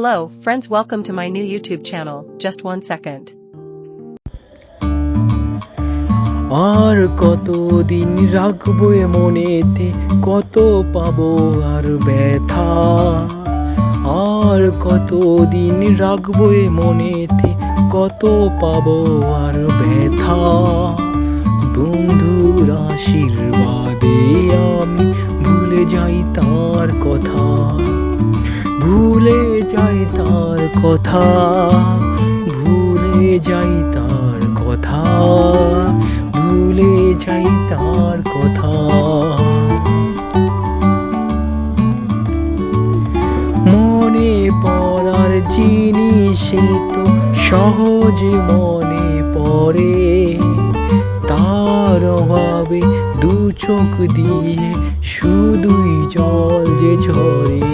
Hello, friends, welcome to my new YouTube channel. Just 1 second. আর কতদিন রাখবো এ মনেতে, কত পাবো আর ব্যথা। আর কতদিন রাখবো এ মনেতে, কত পাবো আর ব্যথা। বন্ধুর আশীর্বাদে আমি ভুলে যাই তার কথা, ভুলে যাই তার কথা, ভুলে যাই তার কথা, ভুলে যাই তার কথা। মনে পড়ার জিনিসে তো সহজে মনে পড়ে, তার অভাবে দু চোখ দিয়ে শুধুই জল যে ঝরে।